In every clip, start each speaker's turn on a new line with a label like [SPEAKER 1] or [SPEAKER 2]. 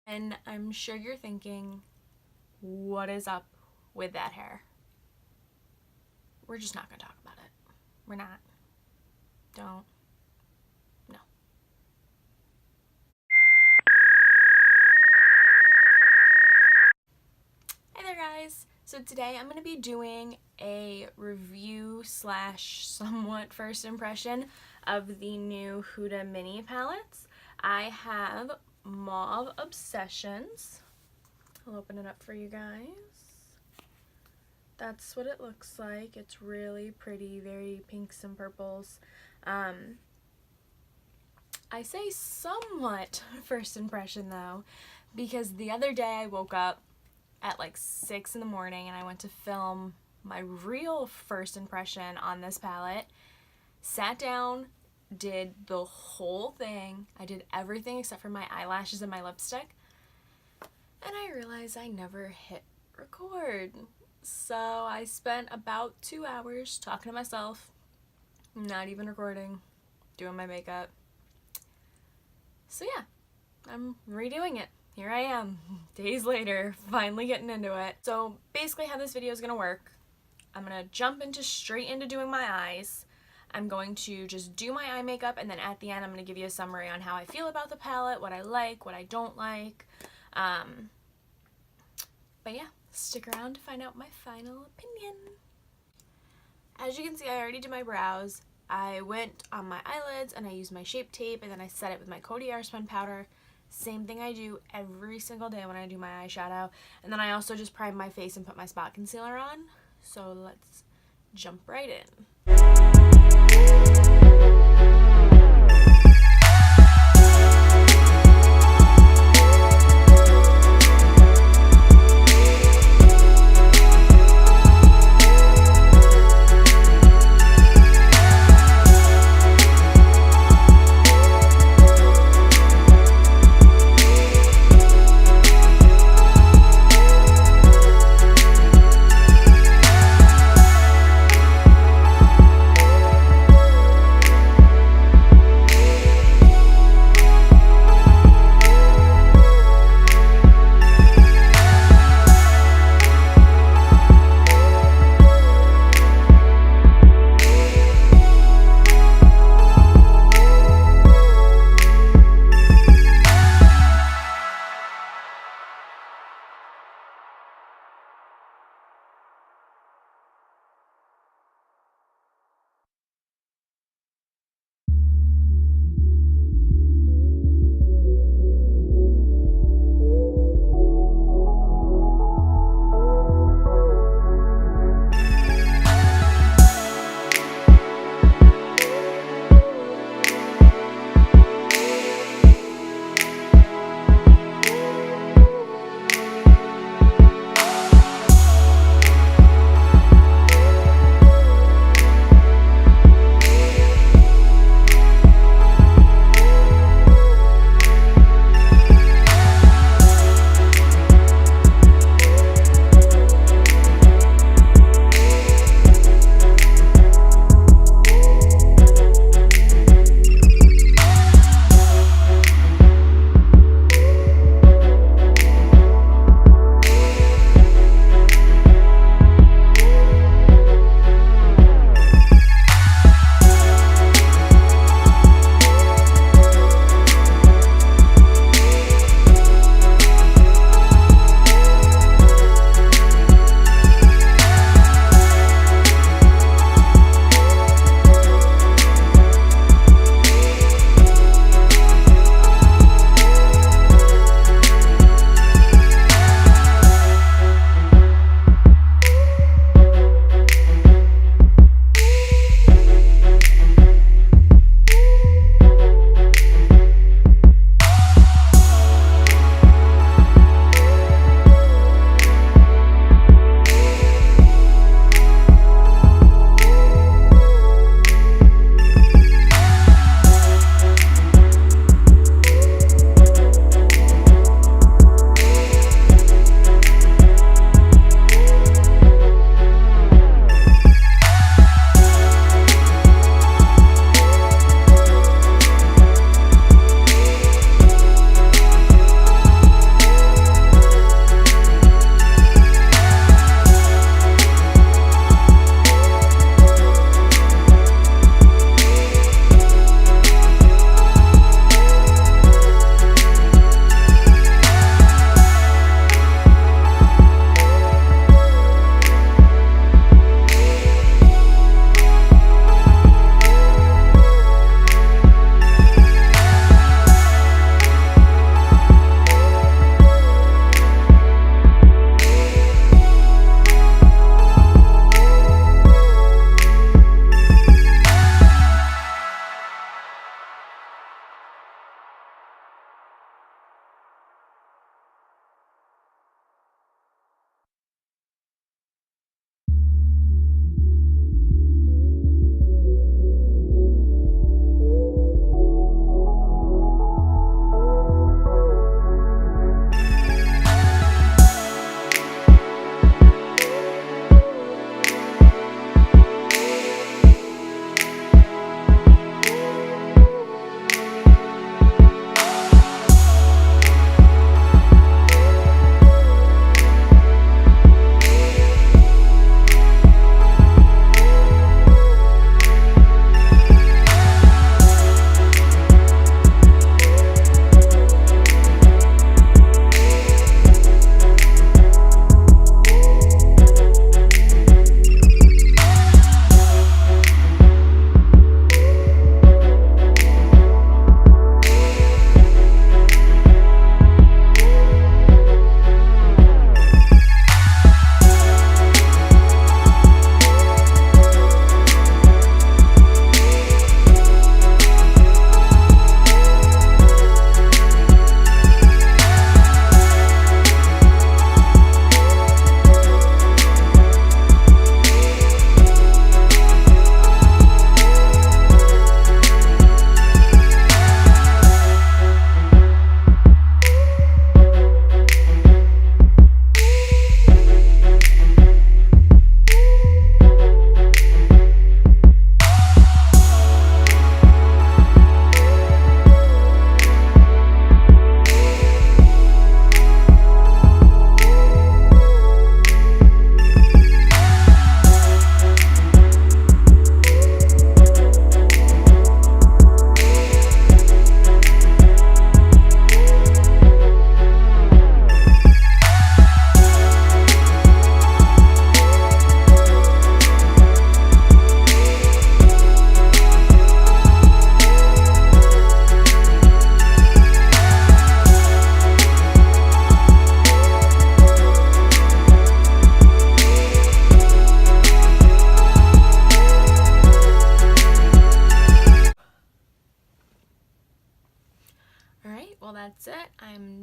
[SPEAKER 1] And I'm sure you're thinking, what is up with that hair? We're just not going to talk about it. We're not. Don't. No. Hey there, guys. So today I'm going to be doing a review / somewhat first impression of the new Huda mini palettes. I have Mauve Obsessions. I'll open it up for you guys. That's what it looks like. It's really pretty, very pinks and purples. I say somewhat first impression though, because the other day I woke up at like 6 in the morning and I went to film my real first impression on this palette. Sat down, did the whole thing. I did everything except for my eyelashes and my lipstick. And I realized I never hit record. So I spent about 2 hours talking to myself, not even recording, doing my makeup. So yeah, I'm redoing it. Here I am, days later, finally getting into it. So basically how this video is going to work, I'm going to jump straight into doing my eyes. I'm going to just do my eye makeup, and then at the end I'm going to give you a summary on how I feel about the palette, what I like, what I don't like. But yeah, stick around to find out my final opinion. As you can see, I already did my brows. I went on my eyelids and I used my Shape Tape, and then I set it with my Coty Airspun powder. Same thing I do every single day when I do my eyeshadow. And then I also just prime my face and put my spot concealer on. So let's jump right in.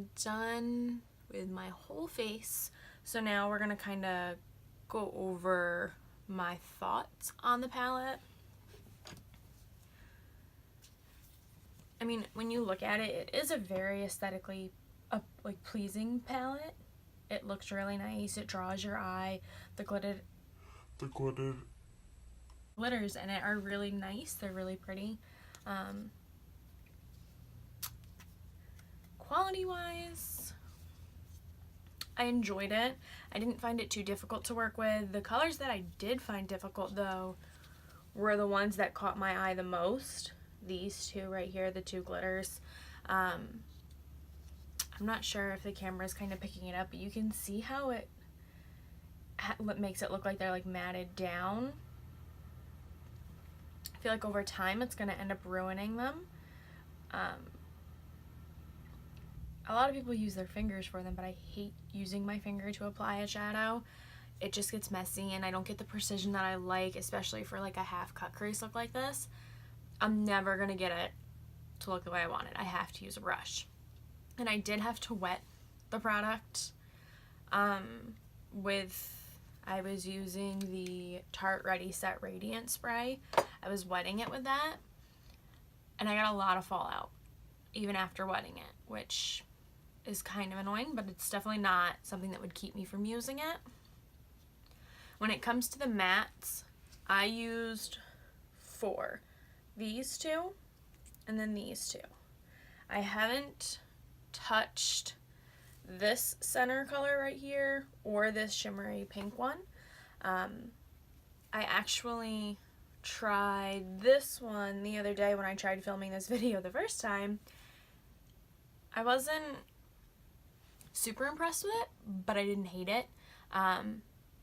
[SPEAKER 1] I'm done with my whole face. So now we're gonna kind of go over my thoughts on the palette. I mean, when you look at it, it is a very aesthetically like pleasing palette. It looks really nice. It draws your eye. The glitters in it are really nice. They're really pretty. Quality wise, I enjoyed it. I didn't find it too difficult to work with. The colors that I did find difficult though were the ones that caught my eye the most. These two right here, the two glitters. I'm not sure if the camera is kind of picking it up, but you can see how it makes it look like they're like matted down. I feel like over time it's going to end up ruining them. A lot of people use their fingers for them, but I hate using my finger to apply a shadow. It just gets messy and I don't get the precision that I like, especially for like a half cut crease look like this. I'm never going to get it to look the way I want it. I have to use a brush. And I did have to wet the product I was using the Tarte Ready Set Radiant Spray. I was wetting it with that, and I got a lot of fallout even after wetting it, which is kind of annoying, but it's definitely not something that would keep me from using it. When it comes to the mattes, I used 4. These two, and then these two. I haven't touched this center color right here or this shimmery pink one. I actually tried this one the other day when I tried filming this video the first time. I wasn't super impressed with it, but I didn't hate it.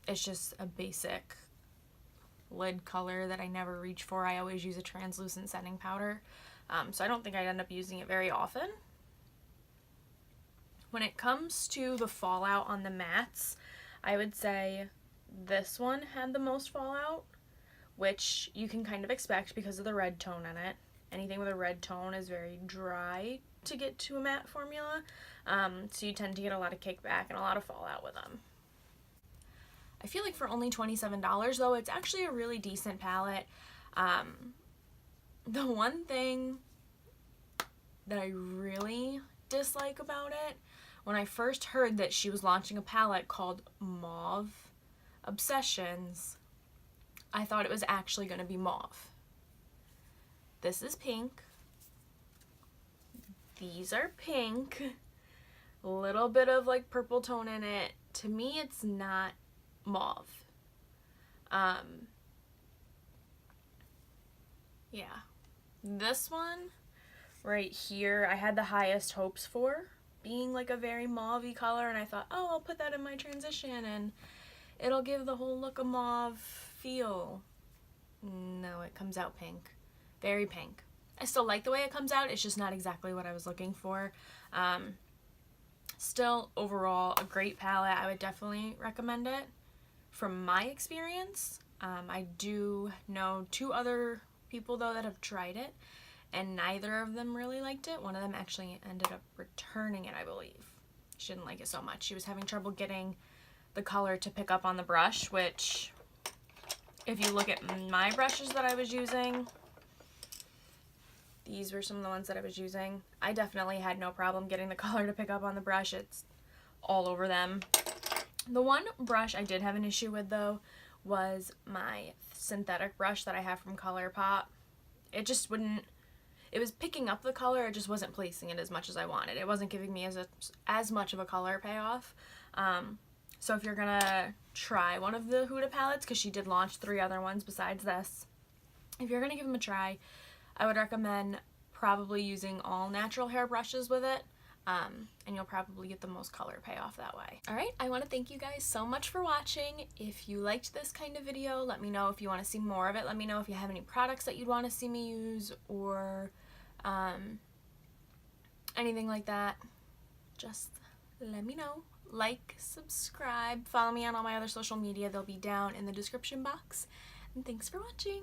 [SPEAKER 1] It's just a basic lid color that I never reach for. I always use a translucent setting powder, so I don't think I'd end up using it very often. When it comes to the fallout on the mattes, I would say this one had the most fallout, which you can kind of expect because of the red tone in it. Anything with a red tone is very dry to get to a matte formula, so you tend to get a lot of kickback and a lot of fallout with them. I feel like for only $27 though, it's actually a really decent palette. The one thing that I really dislike about it, when I first heard that she was launching a palette called Mauve Obsessions, I thought it was actually going to be mauve. This is pink. These are pink. A little bit of like purple tone in it. To me, it's not mauve. Yeah. This one right here, I had the highest hopes for being like a very mauve-y color, and I thought, oh, I'll put that in my transition and it'll give the whole look a mauve feel. No, it comes out pink. Very pink. I still like the way it comes out, it's just not exactly what I was looking for. Still, overall, a great palette. I would definitely recommend it from my experience. I do know 2 other people though that have tried it, and neither of them really liked it. One of them actually ended up returning it, I believe. She didn't like it so much. She was having trouble getting the color to pick up on the brush, which, if you look at my brushes that I was using, these were some of the ones that I was using. I definitely had no problem getting the color to pick up on the brush. It's all over them. The one brush I did have an issue with though was my synthetic brush that I have from ColourPop. It just wouldn't, it was picking up the color, it just wasn't placing it as much as I wanted. It wasn't giving me as much of a color payoff. So if you're gonna try one of the Huda palettes, because she did launch 3 other ones besides this, if you're gonna give them a try, I would recommend probably using all natural hair brushes with it, and you'll probably get the most color payoff that way. Alright, I want to thank you guys so much for watching. If you liked this kind of video, let me know if you want to see more of it. Let me know if you have any products that you'd want to see me use, or anything like that. Just let me know. Like, subscribe, follow me on all my other social media. They'll be down in the description box. And thanks for watching.